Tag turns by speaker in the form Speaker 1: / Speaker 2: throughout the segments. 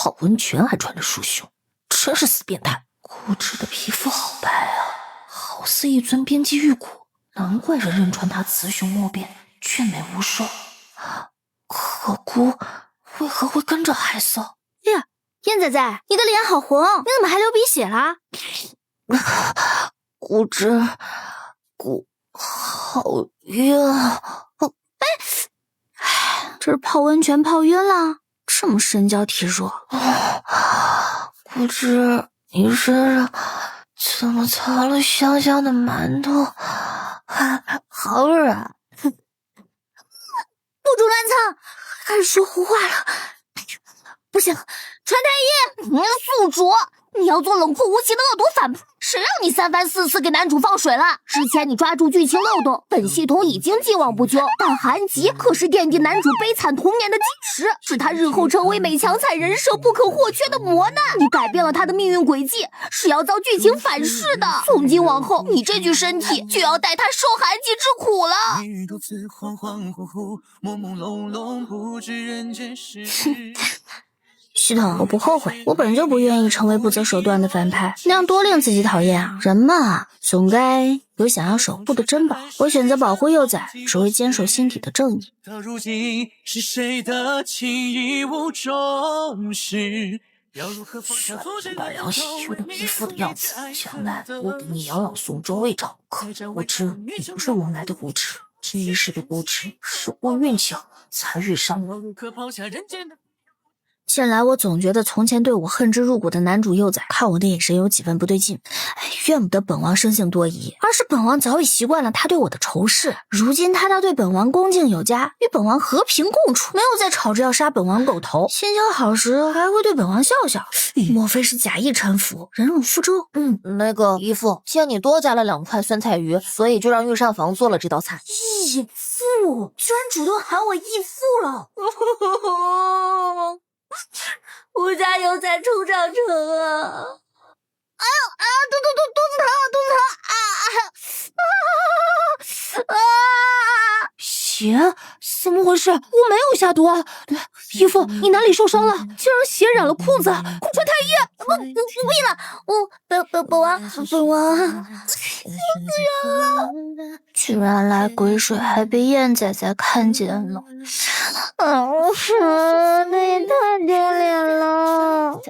Speaker 1: 泡温泉还穿着束胸，真是死变态。骨质的皮肤好白啊，好似一尊边际玉骨，难怪人人传他雌雄莫辨，俊美无双。可姑为何会跟着害臊？
Speaker 2: 呀，燕仔仔，你的脸好红，你怎么还流鼻血啦？
Speaker 1: 骨好晕啊！
Speaker 2: 这是泡温泉泡晕了，这么身娇体弱。
Speaker 1: 骨质，你身上怎么藏了香香的馒头？好软！
Speaker 2: 不准乱蹭，开始说胡话了。不行，传太医，宿主，你要做冷酷无情的恶毒反派，谁让你3番4次给男主放水了？之前你抓住剧情漏洞，本系统已经既往不咎，但韩吉可是奠定男主悲惨童年的基石，是他日后成为美强惨人设不可或缺的磨难。你改变了他的命运轨迹，是要遭剧情反噬的。从今往后，你这具身体就要带他受韩吉之苦了。
Speaker 3: 系统，我不后悔，我本就不愿意成为不择手段的反派，那样多令自己讨厌啊！人嘛，总该有想要守护的珍宝。我选择保护幼崽，只为坚守心底的正义。
Speaker 4: 到如今，是谁的情义无重视？
Speaker 1: 选择把良喜悦的皮肤的样子，将来我给你养老送终未长可。我知你不是往来的无知，这一世的无知是我运气好才遇上了。
Speaker 3: 近来我总觉得从前对我恨之入骨的男主幼崽看我的眼神有几分不对劲，怨不得本王生性多疑，而是本王早已习惯了他对我的仇视。如今他对本王恭敬有加，与本王和平共处，没有再吵着要杀本王狗头，心情好时还会对本王笑笑，莫非是假意搀扶，忍辱负重？
Speaker 1: 那个姨父，见你多加了2块酸菜鱼，所以就让御膳房做了这道菜。
Speaker 3: 义父居然主动喊我义父了！
Speaker 2: 我家幼崽冲上城啊！哎呦啊！肚子疼！
Speaker 1: 血？怎么回事？我没有下毒啊！姨父，你哪里受伤了？竟然血染了裤子！快传太医！
Speaker 2: 不必了，本王
Speaker 3: 居然来鬼水，还被燕仔仔看见了。
Speaker 2: 那也太丢脸了。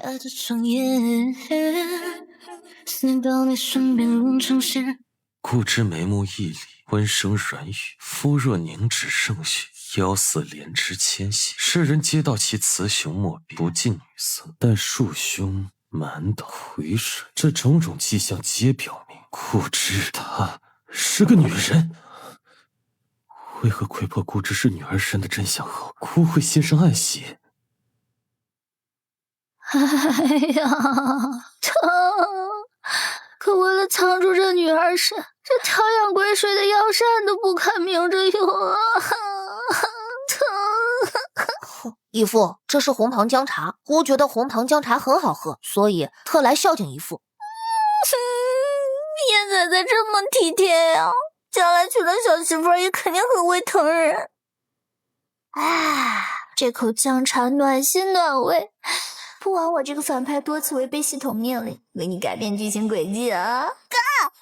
Speaker 4: 顾之眉目屹立，温声软语，肤若凝脂胜雪，腰似莲枝纤细。世人皆道其雌雄莫辨，不近女色，但束胸、满斗、回水，这种种迹象皆表明，顾之她是个女人。为何窥破顾之是女儿身的真相后，顾会心生暗喜？
Speaker 2: 哎呀，疼！可为了藏住这女儿身，这调养鬼水的药膳都不肯明着用啊！疼！
Speaker 1: 姨父，这是红糖姜茶，姑觉得红糖姜茶很好喝，所以特来孝敬姨父。
Speaker 2: 燕仔仔这么体贴呀，将来娶了小媳妇儿也肯定很会疼人。这口姜茶暖心暖胃。不枉我这个反派多次违背系统命令，为你改变剧情轨迹啊！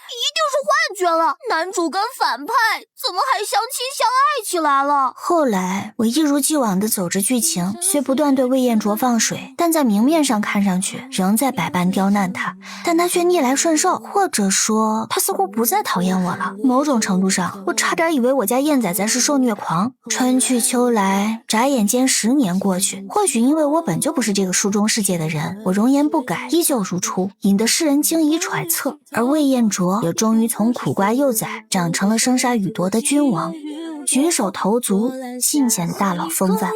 Speaker 2: 一定是幻觉了，男主跟反派怎么还相亲相爱起来了？
Speaker 3: 后来我一如既往地走着剧情，虽不断对魏彦卓放水，但在明面上看上去仍在百般刁难他，但他却逆来顺受，或者说他似乎不再讨厌我了。某种程度上，我差点以为我家燕仔仔是受虐狂。春去秋来，眨眼间10年过去，或许因为我本就不是这个书中世界的人，我容颜不改，依旧如初，引得世人惊疑揣测，而魏彦卓也终于从苦瓜幼崽长成了生杀予夺的君王，举手投足尽显大佬风范。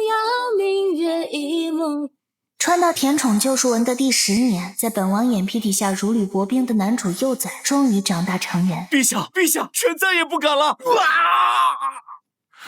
Speaker 3: 穿到甜宠救赎文的第10年，在本王眼皮底下如履薄冰的男主幼崽终于长大成人。
Speaker 4: 陛下，臣再也不敢了！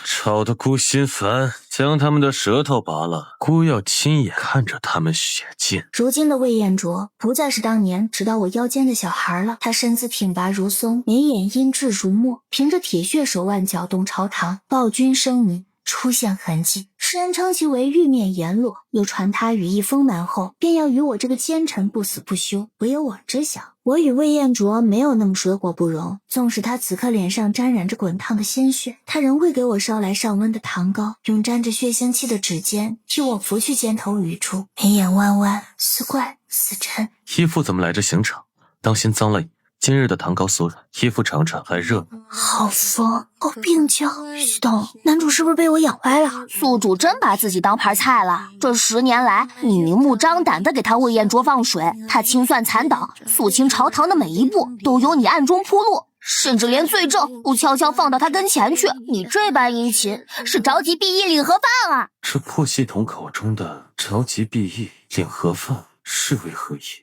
Speaker 4: 吵得姑心烦，将他们的舌头拔了，姑要亲眼看着他们血溅。
Speaker 3: 如今的魏彦卓不再是当年直到我腰间的小孩了，他身子挺拔如松，眉眼阴鸷如墨，凭着铁血手腕搅动朝堂，暴君声名出现痕迹。世人称其为玉面阎罗，又传他羽翼丰满后，便要与我这个奸臣不死不休。唯有我知晓，我与魏彦卓没有那么水火不容。纵使他此刻脸上沾染着滚烫的鲜血，他仍会给我烧来上温的糖膏，用沾着血腥气的指尖替我拂去肩头余处。眉眼弯弯，似怪似嗔。
Speaker 4: 衣服怎么来这刑场？当心脏了。今日的糖膏酥软，衣服尝尝还热。
Speaker 3: 好疯，好病娇。徐董，男主是不是被我养歪了？
Speaker 2: 宿主真把自己当盘菜了。这10年来，你明目张胆的给他魏彦卓放水，他清算残党、肃清朝堂的每一步都由你暗中铺路，甚至连罪证都悄悄放到他跟前去。你这般殷勤，是着急避役领盒饭啊！
Speaker 4: 这破系统口中的着急避役领盒饭是为何意？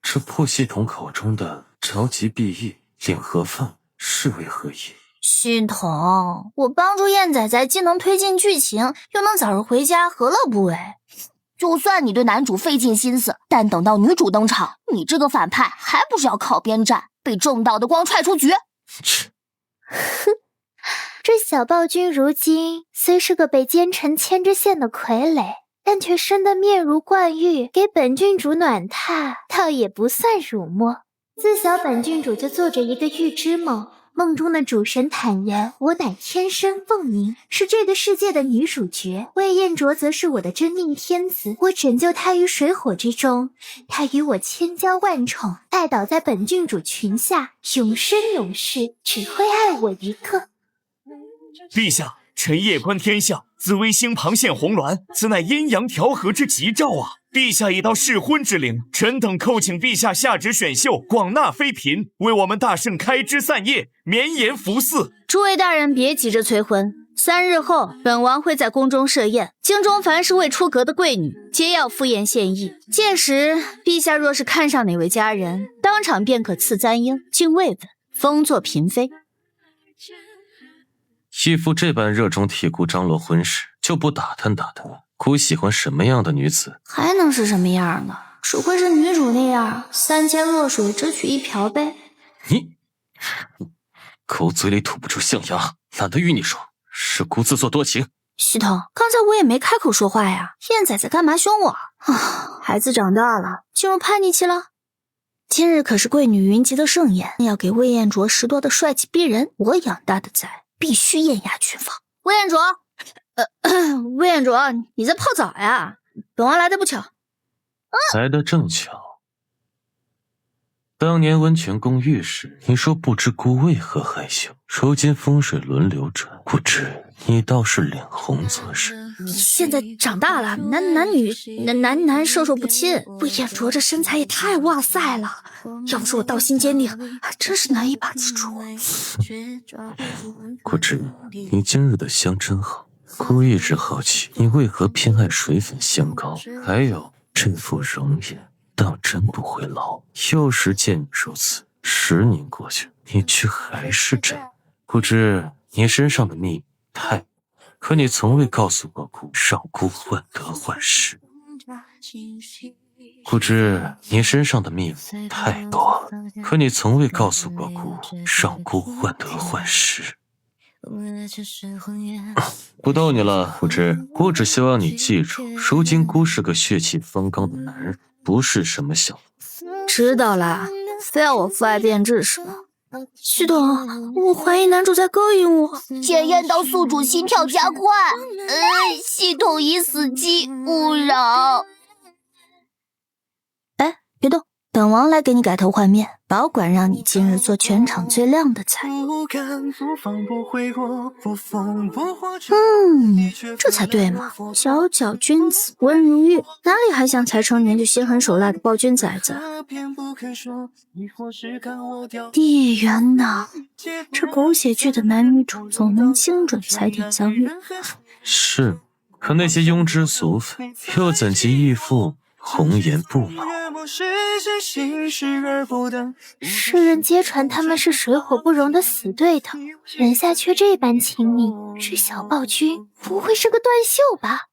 Speaker 4: 这破系统口中的着急避役领盒饭是为何意？
Speaker 3: 系统，我帮助燕仔仔既能推进剧情，又能早日回家，何乐不为？
Speaker 2: 就算你对男主费尽心思，但等到女主登场，你这个反派还不是要靠边站，被正道的光踹出局？
Speaker 5: 哼，这小暴君如今虽是个被奸臣牵着线的傀儡，但却生得面如冠玉，给本郡主暖榻，倒也不算辱没。自小本郡主就做着一个预知梦，梦中的主神坦言，我乃天生凤鸣，是这个世界的女主角。魏彦卓则是我的真命天子，我拯救她于水火之中，她与我千娇万宠，爱倒在本郡主裙下，永生永世只会爱我一个。
Speaker 6: 陛下，臣夜观天象，紫微星旁现红鸾，此乃阴阳调和之吉兆啊！陛下已到适婚之龄，臣等叩请陛下下旨选秀，广纳妃嫔，为我们大圣开枝散叶，绵延福嗣。
Speaker 7: 诸位大人别急着催婚，3日后本王会在宫中设宴，京中凡是未出阁的贵女，皆要赴宴献艺。届时陛下若是看上哪位佳人，当场便可赐簪缨，进位分，封作嫔妃。
Speaker 4: 义父这般热衷替姑张罗婚事，就不打探打探，姑喜欢什么样的女子？
Speaker 3: 还能是什么样呢？只会是女主那样，3000弱水只取1瓢呗。
Speaker 4: 你口嘴里吐不出象牙，懒得与你说，是姑自作多情。
Speaker 3: 系统，刚才我也没开口说话呀，燕仔仔干嘛凶我啊？孩子长大了，进入叛逆期了。今日可是贵女云集的盛宴，要给魏彦卓拾掇的帅气逼人，我养大的崽必须艳压群芳。
Speaker 7: 魏彦卓，魏彦卓，你在泡澡呀？本王来的不巧。
Speaker 4: 来得正巧。当年温泉共浴时，你说不知姑为何害羞，如今风水轮流转，不知你倒是脸红做甚？
Speaker 7: 你现在长大了，男授受不亲。魏彦卓这身材也太哇塞了，要不是我道心坚定，还真是难以把持住。
Speaker 4: 姑知你今日的香真好，姑一直好奇你为何偏爱水粉香膏，还有这副容颜当真不会老。幼时见你如此，10年过去，你却还是这样。不知你身上的秘密太，可你从未告诉过姑，让姑患得患失。不知你身上的秘密太多，可你从未告诉过姑，让姑患得患失。不逗你了，不知姑只希望你记住，如今姑是个血气方刚的男人，不是什么小。
Speaker 7: 知道啦，非要我父爱变质是吗？
Speaker 3: 系统，我怀疑男主在勾引我。
Speaker 2: 检验到宿主心跳加快，系统已死机，勿扰。
Speaker 3: 哎，别动，本王来给你改头换面，保管让你今日做全场最靓的菜。这才对嘛！小脚君子，温如玉，哪里还像才成年就心狠手辣的暴君崽子？地缘呐，这狗血剧的男女主总能精准踩点相遇。
Speaker 4: 是，可那些庸脂俗粉，又怎及义父红颜不老？
Speaker 5: 世人皆传他们是水火不容的死对头，眼下却这般亲密，这小暴君不会是个断袖吧？